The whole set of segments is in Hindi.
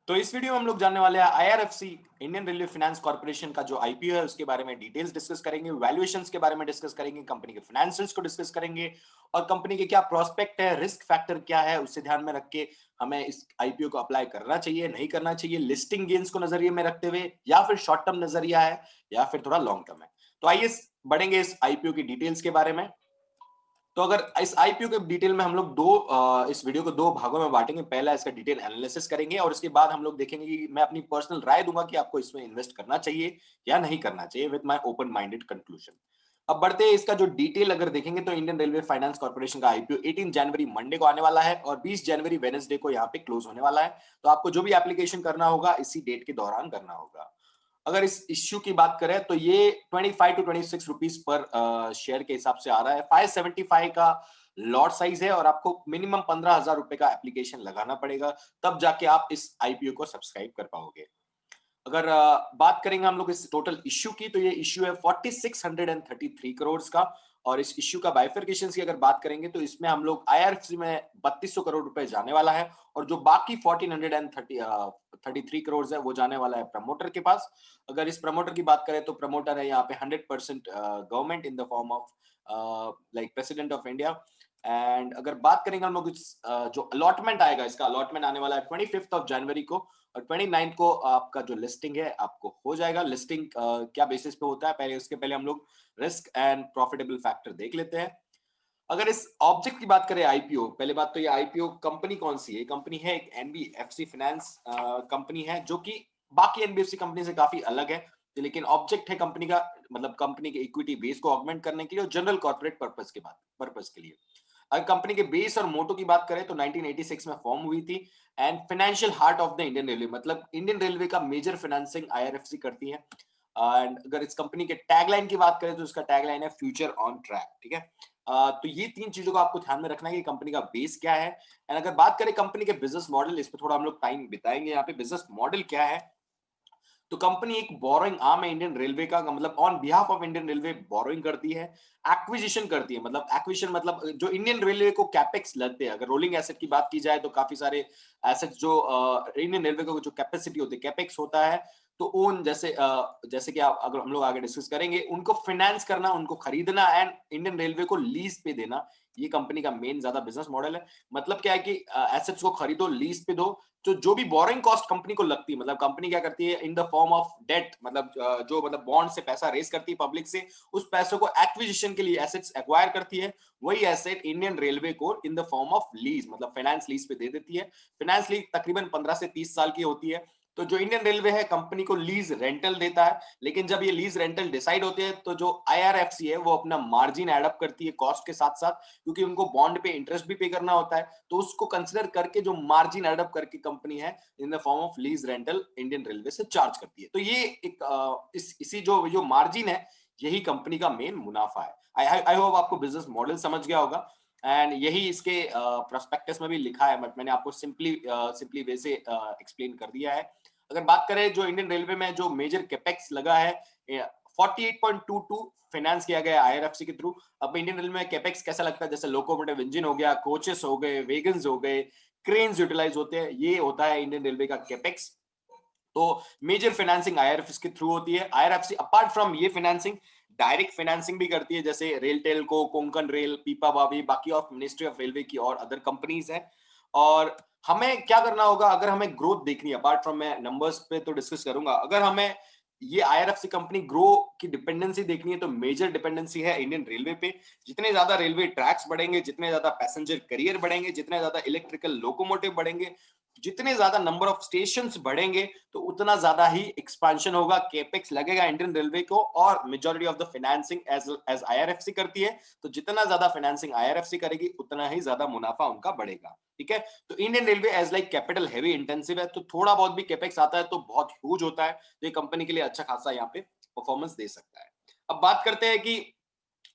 तो इस वीडियो में हम लोग जानने वाले हैं IRFC Indian railway finance corporation का जो आईपीओ है उसके बारे में डिटेल्स डिस्कस करेंगे, वैल्यूएशंस के बारे में डिस्कस करेंगे, कंपनी के फाइनेंशियल्स को डिस्कस करेंगे और कंपनी के क्या प्रोस्पेक्ट है, रिस्क फैक्टर क्या है, उससे ध्यान में रख के हमें इस आईपीओ को अप्लाई करना चाहिए, नहीं करना चाहिए, लिस्टिंग गेन्स को नजरिए में रखते हुए या फिर शॉर्ट टर्म नजरिया है या फिर थोड़ा लॉन्ग टर्म है। तो आइए बढ़ेंगे इस आईपीओ की डिटेल्स के बारे में। तो अगर इस आईपीओ के डिटेल में हम लोग इस वीडियो को दो भागों में बांटेंगे। पहला इसका डिटेल एनालिसिस करेंगे और उसके बाद हम लोग देखेंगे कि मैं अपनी पर्सनल राय दूंगा कि आपको इसमें इन्वेस्ट करना चाहिए या नहीं करना चाहिए with my open minded conclusion. अब बढ़ते हैं इसका जो डिटेल अगर देखेंगे तो इंडियन रेलवे फाइनेंस कॉर्पोरेशन का आईपीओ 18 जनवरी मंडे को आने वाला है और 20 जनवरी वेडनेसडे को यहाँ पे क्लोज होने वाला है। तो आपको जो भी एप्लीकेशन करना होगा इसी डेट के दौरान करना होगा। अगर इस इश्यू की बात करें तो ये 25 टू 26 रुपीज पर शेयर के हिसाब से आ रहा है। 575 का लॉट साइज है और आपको मिनिमम 15,000 रुपए का एप्लीकेशन लगाना पड़ेगा, तब जाके आप इस आईपीओ को सब्सक्राइब कर पाओगे। अगर बात करेंगे हम लोग इस टोटल इश्यू की तो ये इश्यू है 4633 करोड़ का। और इस इश्यू का बाइफरकेशन की अगर बात करेंगे तो इसमें हम लोग आईआरएफसी में 3200 करोड़ रुपए जाने वाला है और जो बाकी 1433 करोड़ है वो जाने वाला है प्रमोटर के पास। अगर इस प्रमोटर की बात करें तो प्रमोटर है यहाँ पे 100% government in the form of like president of India. And अगर बात करेंगे हम लोग जो अलॉटमेंट आएगा, इसका अलॉटमेंट आने वाला है 25 ऑफ जनवरी को और 29 को आपका जो लिस्टिंग है आपको हो जाएगा। लिस्टिंग क्या बेसिस पे होता है, पहले उसके पहले हम लोग रिस्क एंड प्रॉफिटेबल फैक्टर देख लेते हैं। अगर इस ऑब्जेक्ट की बात करें आईपीओ, पहले बात तो ये आईपीओ कंपनी कौन सी है। कंपनी है एक एनबीएफसी फाइनेंस कंपनी है जो कि बाकी एनबीएफसी कंपनी से काफी अलग है। लेकिन ऑब्जेक्ट है कंपनी का, मतलब कंपनी के इक्विटी बेस को ऑगमेंट करने के लिए और जनरल कॉर्पोरेट पर्पस के लिए। अगर कंपनी के बेस और मोटो की बात करें तो 1986 में फॉर्म हुई थी। And financial heart of the Indian railway, मतलब इंडियन रेलवे का मेजर फाइनेंसिंग आईआरएफसी करती है। एंड अगर इस कंपनी के टैगलाइन की बात करें तो इसका टैगलाइन है फ्यूचर ऑन ट्रैक। ठीक है। तो ये तीन चीजों को आपको ध्यान में रखना है कि कंपनी का बेस क्या है। एंड अगर बात करें कंपनी के बिजनेस मॉडल, इस पर थोड़ा हम लोग टाइम बिताएंगे। यहाँ पे बिजनेस मॉडल क्या है, तो कंपनी एक बोरोइंग आर्म है इंडियन रेलवे का, मतलब on behalf of Indian railway borrowing करती है, एक्विजिशन करती है। मतलब एक्विजिशन मतलब जो इंडियन रेलवे को कैपेक्स लगते हैं, अगर रोलिंग एसेट की बात की जाए तो काफी सारे एसेट्स जो इंडियन रेलवे को जो कैपेसिटी होती है, कैपेक्स होता है, तो ओन जैसे कि आप अगर हम लोग आगे डिस्कस करेंगे, उनको फाइनेंस करना, उनको खरीदना एंड इंडियन रेलवे को लीज पे देना, ये कंपनी का मेन ज्यादा बिजनेस मॉडल है। मतलब क्या है कि एसेट्स को खरीदो, लीज पे दो, तो जो भी बोरिंग कॉस्ट कंपनी को लगती है, मतलब कंपनी क्या करती है in the form of debt, मतलब जो मतलब बॉन्ड से पैसा रेस करती है पब्लिक से, उस पैसों को एक्विजिशन के लिए एसेट्स एक्वायर करती है। वही एसेट इंडियन रेलवे को इन द फॉर्म ऑफ लीज, मतलब फाइनेंस लीज पे दे देती है। फाइनेंस लीज तकरीबन 15 से 30 साल की होती है। तो जो इंडियन रेलवे है कंपनी को लीज रेंटल देता है, लेकिन जब ये लीज रेंटल डिसाइड होते हैं तो जो आईआरएफसी है वो अपना मार्जिन एडअप करती है कॉस्ट के साथ साथ, क्योंकि उनको बॉन्ड पे इंटरेस्ट भी पे करना होता है। तो उसको कंसिडर करके जो मार्जिन एडअप करके कंपनी है in the form of lease rental Indian railway से चार्ज करती है। तो ये एक इसी जो जो मार्जिन है, यही कंपनी का मेन मुनाफा है। आई होप आपको बिजनेस मॉडल समझ गया होगा एंड यही इसके प्रोस्पेक्टस में भी लिखा है, बट मैंने आपको सिंपली वे से एक्सप्लेन कर दिया है। अगर बात करें जो इंडियन रेलवे में जो मेजर कैपेक्स लगा है, 48.22 फाइनेंस किया गया आईआरएफसी के थ्रू। अब इंडियन रेलवे में कैपेक्स कैसा लगता है, जैसे लोकोमोटिव इंजन हो गया, कोचेस हो गए, वेगन्स हो गए, क्रेन्स यूटिलाइज होते हैं, ये होता है इंडियन रेलवे का कैपेक्स। तो मेजर फाइनेंसिंग आईआरएफसी के थ्रू होती है। आईआरएफसी अपार्ट फ्रॉम ये फाइनेंसिंग डायरेक्ट फाइनेंसिंग भी करती है, जैसे रेलटेल को, कोंकण रेल, पीपावावी, बाकी ऑफ मिनिस्ट्री ऑफ रेलवे की और अदर कंपनीज है। और हमें क्या करना होगा अगर हमें ग्रोथ देखनी है, अपार्ट फ्रॉम मैं नंबर्स पे तो डिस्कस करूंगा, अगर हमें ये आईआरएफसी कंपनी ग्रो की डिपेंडेंसी देखनी है तो मेजर डिपेंडेंसी है इंडियन रेलवे पे। जितने ज्यादा रेलवे ट्रैक्स बढ़ेंगे, जितने ज्यादा पैसेंजर करियर बढ़ेंगे, जितने ज्यादा इलेक्ट्रिकल लोकोमोटिव बढ़ेंगे, जितने ज्यादा नंबर ऑफ स्टेशन बढ़ेंगे, तो उतना ज्यादा ही एक्सपांशन होगा, केपेक्स लगेगा इंडियन रेलवे को। और majority of the financing as IRFC करती है, तो जितना ज्यादा फाइनेंसिंग आईआरएफसी करेगी उतना ही ज्यादा मुनाफा उनका बढ़ेगा। ठीक है। तो Indian railway as like capital heavy intensive है, तो थोड़ा बहुत भी केपेक्स आता है तो बहुत ह्यूज होता है, तो ये कंपनी के लिए अच्छा खासा यहाँ पे परफॉर्मेंस दे सकता है। अब बात करते हैं कि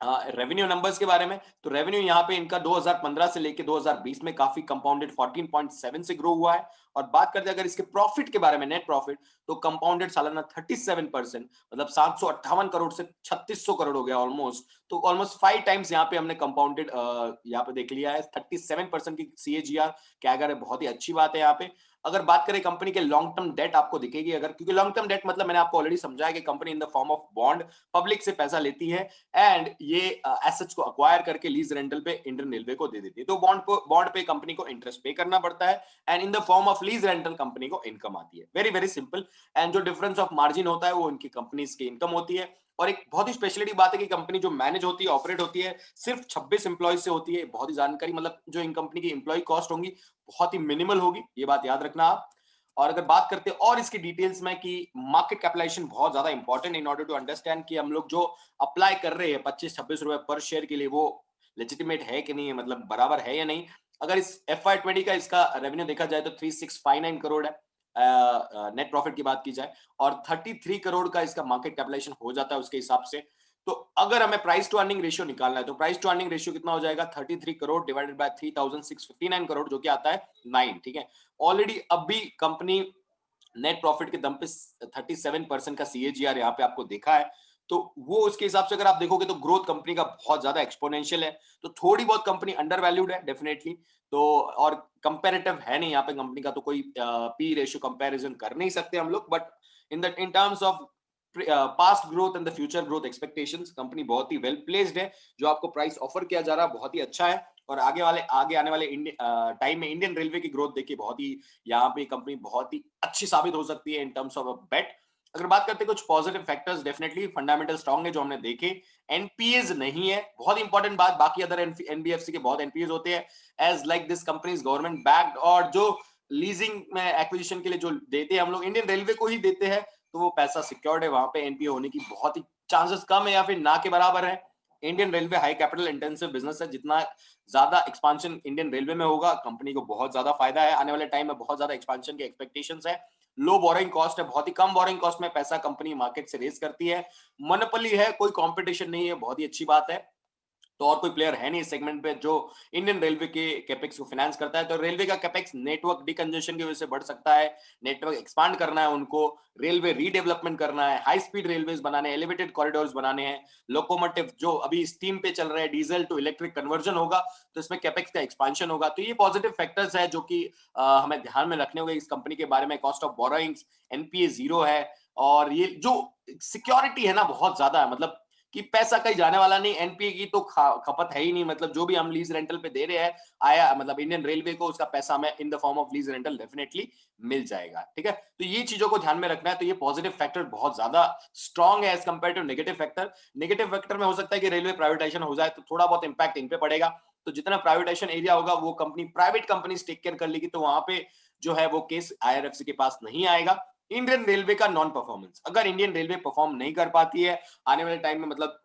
रेवेन्यू नंबर्स के बारे में। तो रेवेन्यू यहाँ पे इनका 2015 से लेके 2020 में काफी कंपाउंडेड 14.7 से ग्रो हुआ है। और बात करते हैं अगर इसके प्रॉफिट के बारे में, नेट प्रॉफिट, तो कंपाउंडेड सालाना 37%, मतलब 758 करोड़ से 3600 करोड़ हो गया ऑलमोस्ट। तो ऑलमोस्ट 5 टाइम्स यहाँ पे हमने कंपाउंडेड यहाँ पे देख लिया है। 37% की सीएजीआर कैगर है, बहुत ही अच्छी बात है यहाँ पे। अगर बात करें कंपनी के लॉन्ग टर्म डेट आपको दिखेगी अगर, क्योंकि लॉन्ग टर्म डेट मतलब मैंने आपको ऑलरेडी समझाया कि company in the form of bond public से पैसा लेती है एंड ये एसेट्स को अक्वायर करके लीज रेंटल पे इंडियन रेलवे को दे देती है। तो बॉन्ड पे कंपनी को इंटरेस्ट पे करना पड़ता है and in the form of lease rental company को इनकम आती है। Very very simple. एंड जो डिफरेंस ऑफ मार्जिन होता है वो उनकी कंपनीज की इनकम होती है। और एक बहुत ही स्पेशलिटी बात है कि कंपनी जो मैनेज होती है, ऑपरेट होती है, सिर्फ 26 एम्प्लॉय से होती है। बहुत ही जानकारी, मतलब जो इन कंपनी की एम्प्लॉय कॉस्ट होंगी बहुत ही मिनिमल होगी, ये बात याद रखना आप। और अगर बात करते हैं और इसकी डिटेल्स में कि मार्केट कैपिटलाइजेशन बहुत ज्यादा important in order to understand कि हम लोग जो अप्लाई कर रहे हैं 25-26 रुपए पर शेयर के लिए वो लेजिटिमेट है कि नहीं है, मतलब बराबर है या नहीं। अगर इस FY20 का इसका रेवेन्यू देखा जाए तो 3659 करोड़ है नेट प्रॉफिट की बात की जाए, और 33 करोड़ का इसका मार्केट कैपिटलाइजेशन हो जाता है उसके हिसाब से। तो अगर हमें प्राइस टू अर्निंग रेशियो निकालना है तो प्राइस टू अर्निंग रेशियो कितना हो जाएगा, 33 करोड़ डिवाइडेड बाय 3659 करोड़, जो कि आता है 9। ठीक है, ऑलरेडी अभी कंपनी नेट प्रॉफिट के दम पे 37% का CAGR यहाँ पे आपको देखा है। तो वो उसके हिसाब से अगर आप देखोगे तो ग्रोथ कंपनी का बहुत ज्यादा एक्सपोनेंशियल है। तो थोड़ी बहुत कंपनी अंडर वैल्यूड है डेफिनेटली। तो और कंपेरेटिव है नहीं यहाँ पे कंपनी का, तो कोई पी रेशियो कंपैरिजन कर नहीं सकते हम लोग। But in terms of past growth and the future growth expectations company बहुत ही वेल प्लेस्ड है। जो आपको प्राइस ऑफर किया जा रहा है बहुत ही अच्छा है। और आगे आने वाले टाइम में इंडियन रेलवे की ग्रोथ देखिए बहुत ही, यहाँ पे कंपनी बहुत ही अच्छी साबित हो सकती है इन टर्म्स ऑफ अ बेट। अगर बात करते हैं कुछ positive factors, definitely fundamental strong है जो हमने देखे। एनपीएज नहीं है, बहुत इंपॉर्टेंट बात। बाकी अदर एनबीएफसी के बहुत एनपीएज होते हैं as like this company is government backed, और जो लीजिंग में एक्विजिशन के लिए जो देते हैं हम लोग इंडियन रेलवे को ही देते हैं, तो वो पैसा सिक्योर्ड है, वहां पे एनपीए होने की बहुत ही चांसेस कम है या फिर ना के बराबर है। Indian railway high capital intensive business है, जितना ज्यादा एक्सपांशन इंडियन रेलवे में होगा कंपनी को बहुत ज्यादा फायदा है। आने वाले टाइम में बहुत ज्यादा एक्सपांशन की एक्सपेक्टेशंस है। लो बोरिंग कॉस्ट है, बहुत ही कम बोरिंग कॉस्ट में पैसा कंपनी मार्केट से रेज करती है। मोनोपोली है, कोई कंपटीशन नहीं है, बहुत ही अच्छी बात है। तो और कोई प्लेयर है नहीं इस सेगमेंट पे जो इंडियन रेलवे के कैपेक्स को फाइनेंस करता है। तो रेलवे का कैपेक्स नेटवर्क डिकंजेशन की वजह से बढ़ सकता है, नेटवर्क एक्सपांड करना है उनको, रेलवे रीडेवलपमेंट करना है, हाई स्पीड रेलवेज बनाने, एलिवेटेड कॉरिडोर्स बनाने हैं, लोकोमोटिव जो अभी स्टीम पे चल रहे हैं डीजल टू इलेक्ट्रिक कन्वर्जन होगा, तो इसमें कैपेक्स का एक्सपांशन होगा। तो ये पॉजिटिव फैक्टर्स है जो कि हमें ध्यान में रखने होंगे इस कंपनी के बारे में। कॉस्ट ऑफ बोरोइंग्स, एनपीए 0 है, और ये जो सिक्योरिटी है ना बहुत ज्यादा है, मतलब कि पैसा कहीं जाने वाला नहीं। एनपीए की तो खपत है ही नहीं, मतलब जो भी हम लीज रेंटल पे दे रहे हैं आया, मतलब इंडियन रेलवे को उसका पैसा हमें in the form of lease rental definitely मिल जाएगा। ठीक है, तो ये चीजों को ध्यान में रखना है। तो ये पॉजिटिव फैक्टर बहुत ज्यादा स्ट्रॉन्ग है as compare to negative factor. Negative factor में हो सकता है कि रेलवे प्राइवेटाइजेशन हो जाए तो थोड़ा बहुत इंपैक्ट इन पे पड़ेगा। तो जितना प्राइवेटाइजेशन एरिया होगा वो company private company take care कर लेगी, तो वहां पे जो है वो केस आईआरएफसी के पास नहीं आएगा। इंडियन रेलवे का नॉन परफॉर्मेंस, अगर इंडियन रेलवे परफॉर्म नहीं कर पाती है आने वाले टाइम में, मतलब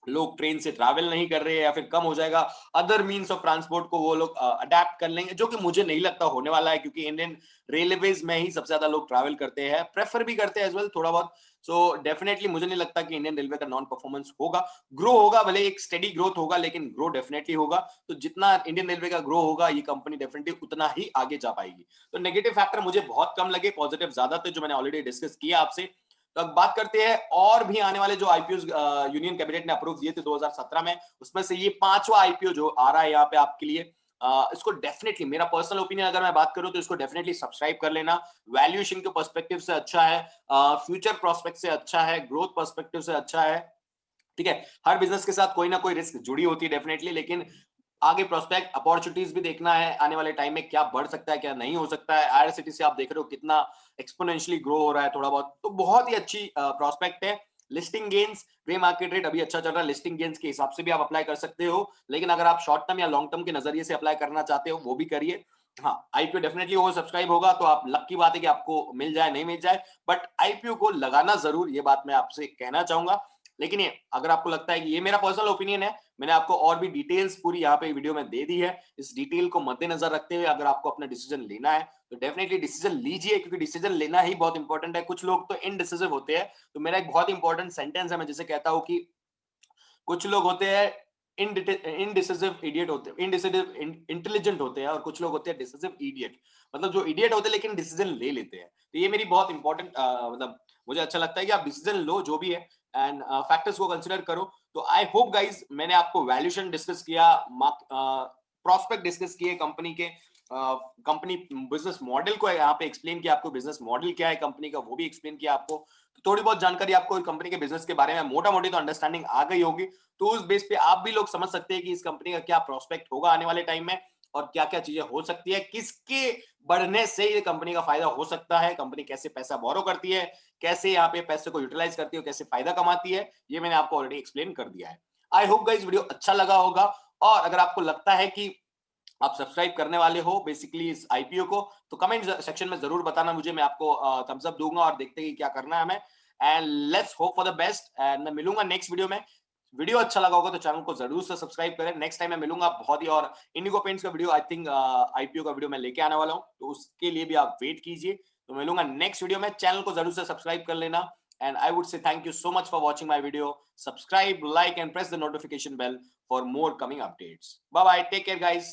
लोग ट्रेन से ट्रैवल नहीं कर रहे हैं या फिर कम हो जाएगा, अदर मीन्स ऑफ ट्रांसपोर्ट को वो लोग अडेप्ट कर लेंगे, जो कि मुझे नहीं लगता होने वाला है, क्योंकि इंडियन रेलवेज में ही सबसे ज्यादा लोग ट्रैवल करते हैं, प्रेफर भी करते हैं एज वेल थोड़ा बहुत। सो डेफिनेटली मुझे नहीं लगता कि इंडियन रेलवे का नॉन परफॉर्मेंस होगा। ग्रो होगा, भले एक स्टेडी ग्रोथ होगा, लेकिन ग्रो डेफिनेटली होगा। तो जितना इंडियन रेलवे का ग्रो होगा ये कंपनी डेफिनेटली उतना ही आगे जा पाएगी। तो नेगेटिव फैक्टर मुझे बहुत कम लगे, पॉजिटिव ज्यादा थे जो मैंने ऑलरेडी डिस्कस किया आपसे। तो अब बात करते हैं और भी आने वाले जो आईपीओ यूनियन कैबिनेट ने अप्रूव दिए थे 2017 में, उसमें से ये 5वां आईपीओ जो आ रहा है यहाँ पे आपके लिए, इसको डेफिनेटली, मेरा पर्सनल ओपिनियन अगर मैं बात करूं तो इसको डेफिनेटली सब्सक्राइब कर लेना। वैल्यूएशन के पर्सपेक्टिव से अच्छा है, फ्यूचर प्रोस्पेक्ट से अच्छा है, ग्रोथ पर्सपेक्टिव से अच्छा है। ठीक है, हर बिजनेस के साथ कोई ना कोई रिस्क जुड़ी होती है डेफिनेटली, लेकिन आगे प्रोस्पेक्ट अपॉर्चुनिटीज भी देखना है आने वाले टाइम में क्या बढ़ सकता है क्या नहीं हो सकता है। आईआरसीटी से आप देख रहे हो कितना एक्सपोनेंशियली ग्रो हो रहा है थोड़ा बहुत, तो बहुत ही अच्छी प्रोस्पेक्ट है। Listing gains, pre market rate अभी अच्छा चल रहा है, लिस्टिंग गेन्स के हिसाब से भी आप अप्लाई कर सकते हो, लेकिन अगर आप शॉर्ट टर्म या लॉन्ग टर्म के नजरिए से अप्लाई करना चाहते हो वो भी करिए। हाँ, आईपीओ डेफिनेटली ओवर सब्सक्राइब होगा, तो आप लक की बात है कि आपको मिल जाए नहीं मिल जाए, बट आईपीओ को लगाना जरूर, ये बात मैं आपसे कहना चाहूंगा। लेकिन ये अगर आपको लगता है कि ये मेरा पर्सनल ओपिनियन है, मैंने आपको और भी डिटेल्स पूरी यहाँ पे वीडियो में दे दी है, इस डिटेल को मद्देनजर रखते हुए अगर आपको अपना डिसीजन लेना है तो डेफिनेटली डिसीजन लीजिए, क्योंकि डिसीजन लेना ही बहुत इंपॉर्टेंट है। कुछ लोग तो इनडिसिसिव होते हैं, तो मेरा एक बहुत इंपॉर्टेंट सेंटेंस है, मैं जिसे कहता हूँ कि कुछ लोग होते हैं इनडिसिसिव इडियट होते हैं, इनडिसिसिव इंटेलिजेंट होते हैं, और कुछ लोग होते हैं डिसिसिव इडियट, मतलब जो इडियट होते हैं लेकिन डिसीजन ले लेते हैं। तो ये मेरी बहुत इंपॉर्टेंट, मतलब मुझे अच्छा लगता है कि आप डिसीजन लो जो भी है एंड फैक्टर्स को कंसिडर करो। तो आई होप गाइज मैंने आपको वैल्यूएशन डिस्कस किया, प्रोस्पेक्ट डिस्कस किए कंपनी के, कंपनी बिजनेस मॉडल को यहाँ पे एक्सप्लेन किया, आपको बिजनेस मॉडल क्या है कंपनी का वो भी एक्सप्लेन किया आपको। तो थोड़ी बहुत जानकारी आपको कंपनी के बिजनेस के बारे में मोटा मोटी तो अंडरस्टैंडिंग आ गई होगी। तो उस बेस पे आप भी लोग समझ सकते हैं कि इस कंपनी का क्या प्रोस्पेक्ट होगा आने वाले टाइम में और क्या क्या चीजें हो सकती है, किसके बढ़ने से ये कंपनी का फायदा हो सकता है, कंपनी कैसे पैसा बोरो करती है, कैसे यहाँ पे पैसे को यूटिलाइज करती है, कैसे फायदा कमाती है, ये मैंने आपको ऑलरेडी एक्सप्लेन कर दिया है। आई होप गाइस वीडियो अच्छा लगा होगा, और अगर आपको लगता है कि आप सब्सक्राइब करने वाले हो बेसिकली इस आईपीओ को, तो कमेंट सेक्शन में जरूर बताना मुझे, मैं आपको थम्स अप दूंगा और देखते हैं कि क्या करना है हमें। And let's hope for the best, and मैं मिलूंगा नेक्स्ट वीडियो में। वीडियो अच्छा लगा होगा तो चैनल को जरूर से सब्सक्राइब करें। नेक्स्ट टाइम मैं मिलूंगा बहुत ही, और इंडिगो पेंट्स का वीडियो आई थिंक आईपीओ का वीडियो मैं लेके आने वाला हूं, तो उसके लिए भी आप वेट कीजिए। तो मिलूंगा नेक्स्ट वीडियो में, चैनल को जरूर से सब्सक्राइब कर लेना। And I would say thank you so much for watching my video. Subscribe, like, and press the notification bell for more coming updates. Bye bye. Take care, guys.